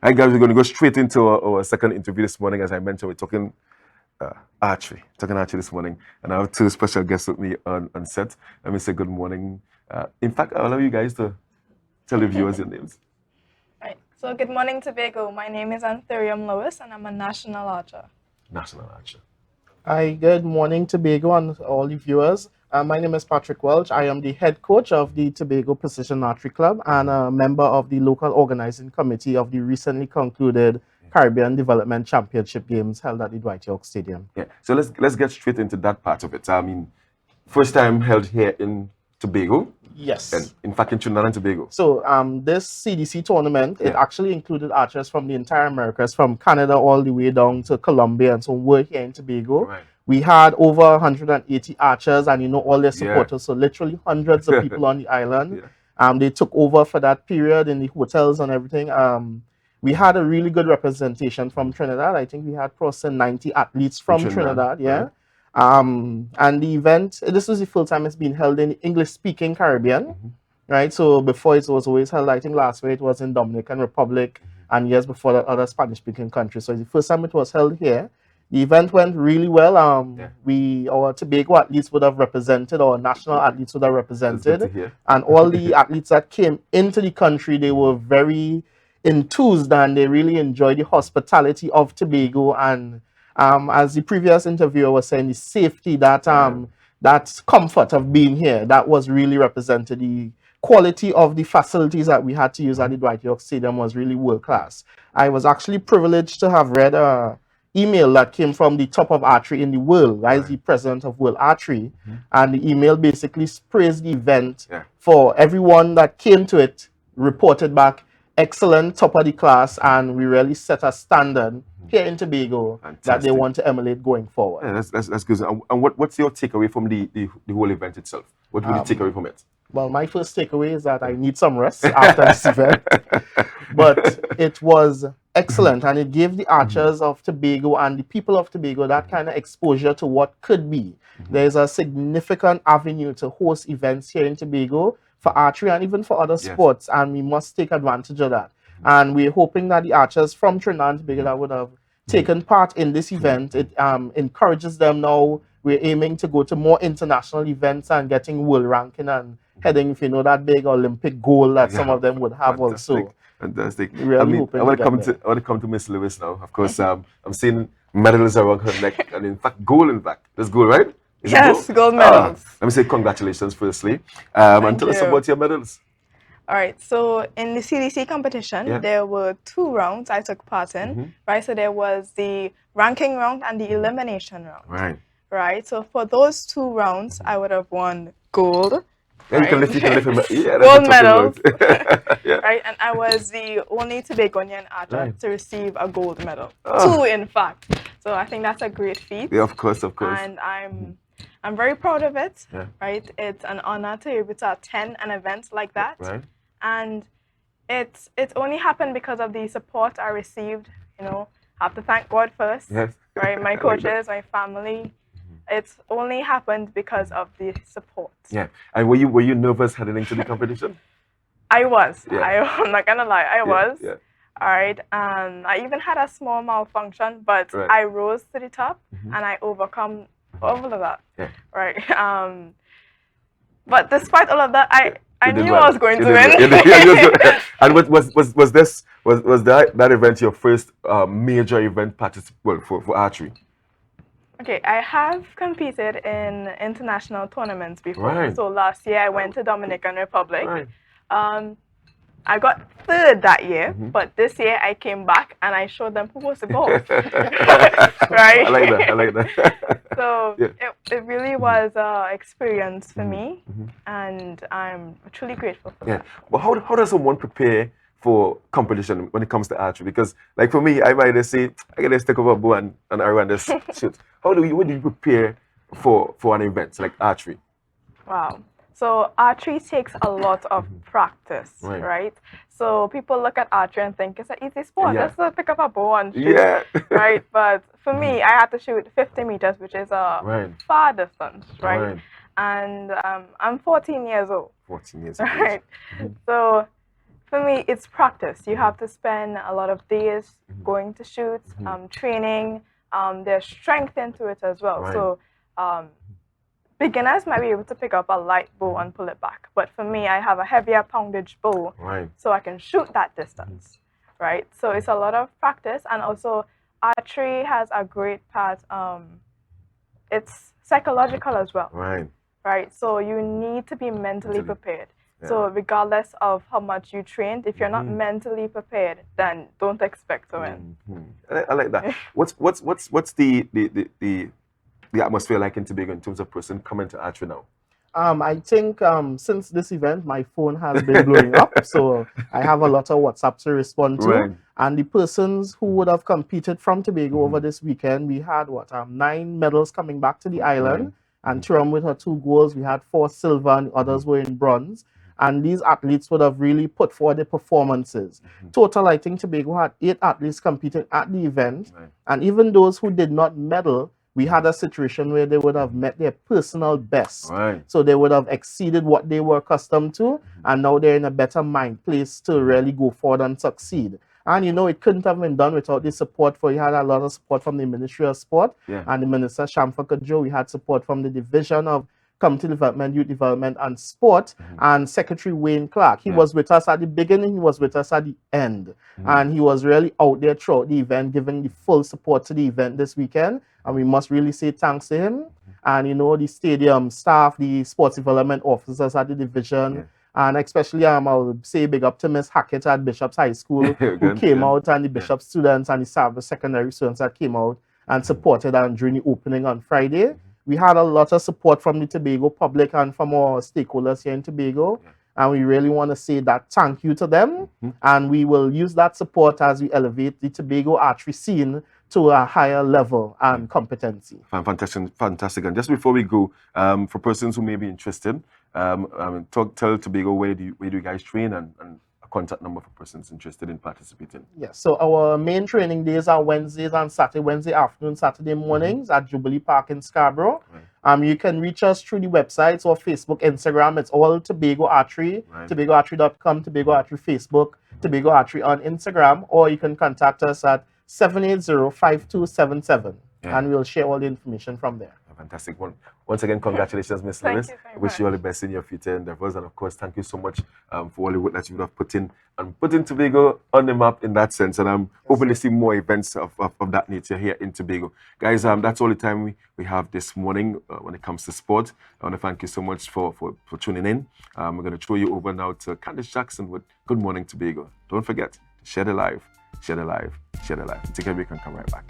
All right, guys, we're going to go straight into our second interview this morning. As I mentioned, we're talking talking archery this morning, and I have two special guests with me on set. Let me say good morning. In fact, I'll allow you guys to tell the viewers your names. Right. So good morning, Tobago. My name is Anthurium Lewis, and I'm a national archer. National archer. Hi, good morning, Tobago, and all the viewers. My name is Patrick Welch. I am the head coach of the Tobago Precision Archery Club and a member of the local organizing committee of the recently concluded Caribbean Development Championship Games held at the Dwight York Stadium. Yeah. So let's get straight into that part of it. I mean, first time held here in Tobago. Yes. And in fact, in Trinidad and Tobago. So this CDC tournament, it actually included archers from the entire Americas, from Canada all the way down to Colombia, and so we're here in Tobago. Right. We had over 180 archers and, all their supporters, so literally hundreds of people on the island. They took over for that period in the hotels and everything. We had a really good representation from Trinidad. I think we had close to 90 athletes from Trinidad, Right. And the event, this was the full time it's been held in English-speaking Caribbean, right? So before it was always held, I think last year it was in Dominican Republic, and years before that, other Spanish-speaking countries. So it's the first time it was held here. The event went really well. Our Tobago athletes would have represented, or national athletes would have represented, and all the athletes that came into the country, they were very enthused and they really enjoyed the hospitality of Tobago. And as the previous interviewer was saying, the safety, that comfort of being here, that was really represented. The quality of the facilities that we had to use at the Dwight York Stadium was really world class. I was actually privileged to have read a email that came from the top of archery in the world, as the president of World Archery, and the email basically praised the event for everyone that came to it, reported back excellent, top of the class, and we really set a standard here in Tobago that they want to emulate going forward. Yeah, that's good. And what's your takeaway from the whole event itself? What would you take away from it? Well, my first takeaway is that I need some rest after this event. But it was excellent, and it gave the archers of Tobago and the people of Tobago that kind of exposure to what could be. There's a significant avenue to host events here in Tobago for archery and even for other sports, and we must take advantage of that. And we're hoping that the archers from Trinidad and Tobago that would have taken part in this event, it encourages them now. We're aiming to go to more international events and getting world ranking and heading, if you know, that big Olympic goal that some of them would have also. Fantastic. Really I want to come to Miss Lewis now. Of course, I'm seeing medals around her neck, and in fact, gold. In fact, there's gold, right? Yes, gold medals. Let me say congratulations, firstly, and tell us about your medals. All right, so in the CDC competition, there were 2 rounds I took part in, right? So there was the ranking round and the elimination round. Right. So for those 2 rounds, I would have won gold. Yeah, you can lift gold medals. Right, and I was the only Tobagonian archer to receive a gold medal. 2, in fact. So I think that's a great feat. Yeah, of course. And I'm very proud of it. Right, it's an honor to be able to attend an event like that. And it's only happened because of the support I received. I have to thank God first. Right, my coaches, my family. It's only happened because of the support. Yeah. And were you nervous heading into the competition? I was. I'm not gonna lie, I was. All right. I even had a small malfunction, but I rose to the top and I overcome all of that. Right. But despite all of that, I knew I was going to win. And was that event your first major event for archery? Okay, I have competed in international tournaments before. So last year I went to Dominican Republic. I got 3rd that year, but this year I came back and I showed them who was the boss. Right? I like that. So it really was an experience for me, and I'm truly grateful for that. Well, how does someone prepare for competition when it comes to archery? Because, like, for me, I might just say, I can just take up a bow and arrow and just shoot. What do you prepare for an event like archery? Wow. So archery takes a lot of practice, right? So people look at archery and think it's an easy sport. Just pick up a bow and shoot, right? But for me, I had to shoot 50 meters, which is a far distance, right? And I'm 14 years old. 14 years old. Right. So For me, it's practice. You have to spend a lot of days going to shoots, training. There's strength into it as well. Right. So beginners might be able to pick up a light bow and pull it back. But for me, I have a heavier poundage bow, so I can shoot that distance, right? So it's a lot of practice. And also, archery has a great part. It's psychological as well. Right. So you need to be mentally prepared. Yeah. So regardless of how much you trained, if you're not mentally prepared, then don't expect to win. I like that. What's the atmosphere like in Tobago in terms of person coming to archery now? I think since this event, my phone has been blowing up, so I have a lot of WhatsApp to respond to. And the persons who would have competed from Tobago over this weekend, we had 9 medals coming back to the island. Anthurium with her 2 goals. We had 4 silver and the others were in bronze. And these athletes would have really put forward their performances. Total, I think Tobago had 8 athletes competing at the event. And even those who did not medal, we had a situation where they would have met their personal best. So they would have exceeded what they were accustomed to. And now they're in a better mind place to really go forward and succeed. And you know, it couldn't have been done without the support we had a lot of support from the Ministry of Sport and the Minister Shamfa Kajo. We had support from the Division of Community Development, Youth Development and Sport and Secretary Wayne Clark. He was with us at the beginning, he was with us at the end. And he was really out there throughout the event, giving the full support to the event this weekend. And we must really say thanks to him. And you know, the stadium staff, the sports development officers at the division, and especially I'll say big up to Miss Hackett at Bishop's High School, who came out, and the Bishop students and the Savage secondary students that came out and supported and during the opening on Friday. We had a lot of support from the Tobago public and from our stakeholders here in Tobago. And we really want to say that thank you to them. And we will use that support as we elevate the Tobago archery scene to a higher level and competency. Fantastic. And just before we go, for persons who may be interested, tell Tobago where do you guys train and a contact number for persons interested in participating. Yes, so our main training days are Wednesdays and Saturday, Wednesday afternoon, Saturday mornings at Jubilee Park in Scarborough. You can reach us through the websites or Facebook, Instagram. It's all Tobago Archery, tobagoarchery.com, Tobago Archery Facebook, Tobago Archery on Instagram, or you can contact us at 780-5277 and we'll share all the information from there. Fantastic. Once again, congratulations, Ms. Lewis. I wish you all the best in your future endeavors. And of course, thank you so much for all the work that you would have put in and putting Tobago on the map in that sense. And I'm hoping to see more events of that nature here in Tobago. Guys, that's all the time we have this morning when it comes to sport. I want to thank you so much for tuning in. We're going to throw you over now to Candice Jackson with Good Morning Tobago. Don't forget, share the live, share the live, share the live. Take a break and come right back.